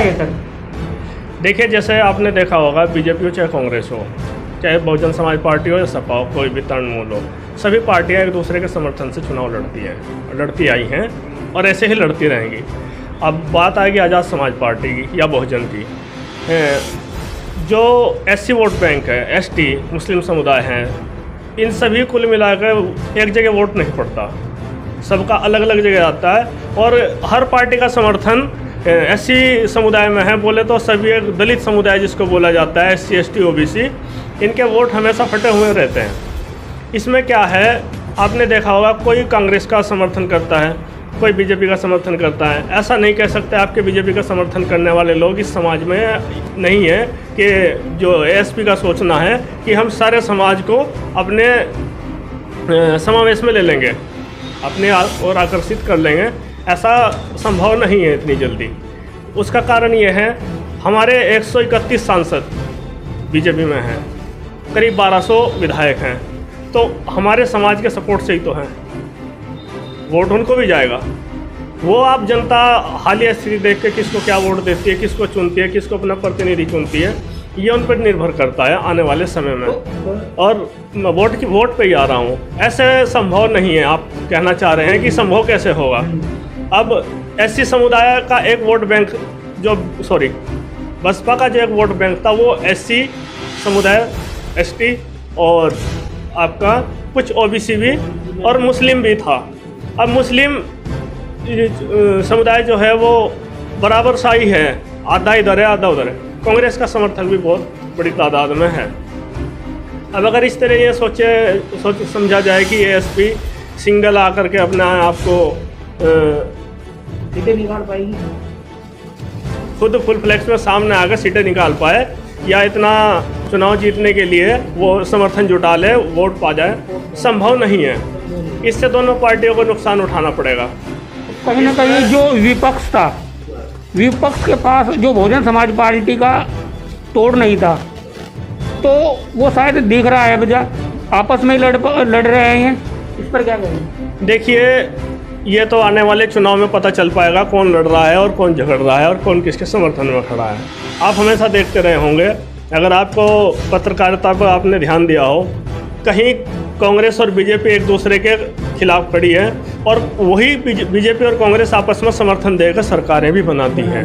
है सर? देखिए, जैसे आपने देखा होगा, बीजेपी हो चाहे कांग्रेस हो, चाहे बहुजन समाज पार्टी हो या सपा हो, कोई भी तृणमूल हो, सभी पार्टियां एक दूसरे के समर्थन से चुनाव लड़ती आई हैं और ऐसे ही लड़ती रहेंगी। अब बात आएगी आज़ाद समाज पार्टी की या बहुजन की। जो एससी वोट बैंक है, एसटी मुस्लिम समुदाय हैं, इन सभी कुल मिलाकर एक जगह वोट नहीं पड़ता, सबका अलग अलग जगह आता है। और हर पार्टी का समर्थन एससी समुदाय में है। बोले तो सभी एक दलित समुदाय जिसको बोला जाता है, एससी एसटी ओबीसी, इनके वोट हमेशा फटे हुए रहते हैं। इसमें क्या है, आपने देखा होगा, कोई कांग्रेस का समर्थन करता है, कोई बीजेपी का समर्थन करता है। ऐसा नहीं कह सकते आपके बीजेपी का समर्थन करने वाले लोग इस समाज में नहीं है कि जो एएसपी का सोचना है कि हम सारे समाज को अपने समावेश में ले लेंगे, अपने और आकर्षित कर लेंगे। ऐसा संभव नहीं है इतनी जल्दी। उसका कारण ये है, हमारे 131 सांसद बीजेपी में हैं, करीब 1200 विधायक हैं, तो हमारे समाज के सपोर्ट से ही तो हैं, वोट उनको भी जाएगा। वो आप जनता हालिया स्थिति देख के किसको क्या वोट देती है, किसको चुनती है, किसको अपना प्रतिनिधि चुनती है, ये उन पर निर्भर करता है आने वाले समय में। और वोट पे ही आ रहा हूँ, ऐसे संभव नहीं है। आप कहना चाह रहे हैं कि संभव कैसे होगा। अब एससी समुदाय का एक वोट बैंक बसपा का जो एक वोट बैंक था, वो एससी समुदाय, एसटी और आपका कुछ ओबीसी भी और मुस्लिम भी था। अब मुस्लिम समुदाय जो है वो बराबर सा ही है, आधा इधर है आधा उधर है। कांग्रेस का समर्थक भी बहुत बड़ी तादाद में है। अब अगर इस तरह ये समझा जाए कि एएसपी सिंगल आकर के अपना आपको सीटें निकाल पाएगी, खुद फुल फ्लैक्स में सामने आकर सीटें निकाल पाए, या इतना चुनाव जीतने के लिए वो समर्थन जुटा ले, वोट पा जाए, संभव नहीं है। इससे दोनों पार्टियों को नुकसान उठाना पड़ेगा। कहीं ना कहीं जो विपक्ष था, विपक्ष के पास जो बहुजन समाज पार्टी का तोड़ नहीं था, तो वो शायद दिख रहा है वजह आपस में ही लड़ रहे हैं। इस पर क्या कहेंगे? देखिए, ये तो आने वाले चुनाव में पता चल पाएगा कौन लड़ रहा है और कौन झगड़ रहा है और कौन किसके समर्थन में खड़ा है। आप हमेशा देखते रहे होंगे, अगर आपको पत्रकारिता पर आपने ध्यान दिया हो, कहीं कांग्रेस और बीजेपी एक दूसरे के खिलाफ खड़ी है और वही बीजेपी और कांग्रेस आपस में समर्थन देकर सरकारें भी बनाती हैं।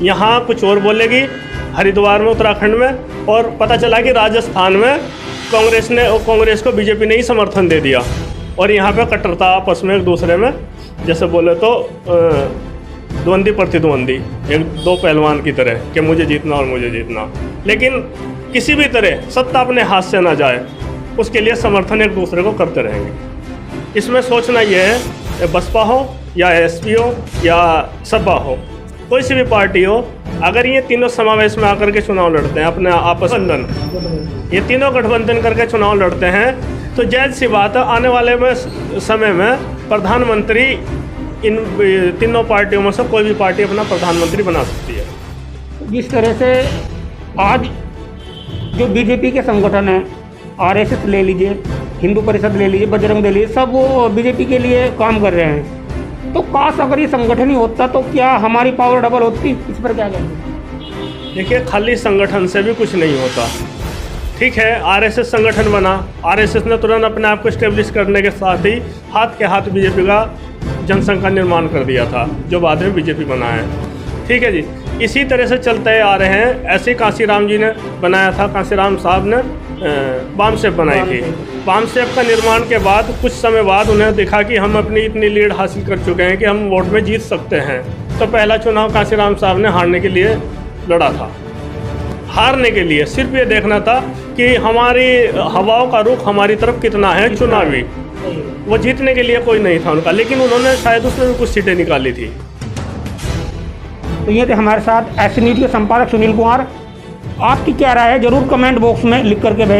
यहाँ कुछ और बोलेगी, हरिद्वार में, उत्तराखंड में, और पता चला कि राजस्थान में कांग्रेस को बीजेपी ने ही समर्थन दे दिया। और यहाँ पे कट्टरता आपस में एक दूसरे में, जैसे बोले तो द्वंद्वी प्रतिद्वंदी, एक दो पहलवान की तरह कि मुझे जीतना और मुझे जीतना। लेकिन किसी भी तरह सत्ता अपने हाथ से ना जाए, उसके लिए समर्थन एक दूसरे को करते रहेंगे। इसमें सोचना ये है, बसपा हो या एसपी हो या सपा हो, कोई सी भी पार्टी हो, अगर ये तीनों समावेश में आकर के चुनाव लड़ते हैं, अपने आपस में ये तीनों गठबंधन करके चुनाव लड़ते हैं, तो जायज़ सी बात है आने वाले समय में प्रधानमंत्री इन तीनों पार्टियों में से कोई भी पार्टी अपना प्रधानमंत्री बना सकती है। जिस तरह से आज जो बीजेपी के संगठन हैं, आरएसएस ले लीजिए, हिंदू परिषद ले लीजिए, बजरंग दल, सब वो बीजेपी के लिए काम कर रहे हैं, तो काश अगर ये संगठन ही होता तो क्या हमारी पावर डबल होती? इस पर क्या कहेंगे? देखिए, खाली संगठन से भी कुछ नहीं होता। ठीक है, आरएसएस संगठन बना, आरएसएस ने तुरंत अपने आप को इस्टेब्लिश करने के साथ ही हाथ के हाथ बीजेपी का जनसंघ का निर्माण कर दिया था, जो बाद में बीजेपी बना है। ठीक है जी, इसी तरह से चलते आ रहे हैं। ऐसे कांसीराम जी ने बनाया था, कांसीराम साहब ने बामसेफ बनाई थी। बामसेफ का निर्माण के बाद कुछ समय बाद उन्हें दिखा कि हम अपनी इतनी लीड हासिल कर चुके हैं कि हम वोट में जीत सकते हैं, तो पहला चुनाव कांसीराम साहब ने हारने के लिए लड़ा था। हारने के लिए सिर्फ ये देखना था कि हमारी हवाओं का रुख हमारी तरफ कितना है चुनावी, वो जीतने के लिए कोई नहीं था उनका, लेकिन उन्होंने शायद उसमें भी कुछ सीटें निकाली थी। तो ये थे हमारे साथ एस न्यूज़ के संपादक सुनील कुमार। आपकी क्या राय है, जरूर कमेंट बॉक्स में लिख करके भेजें।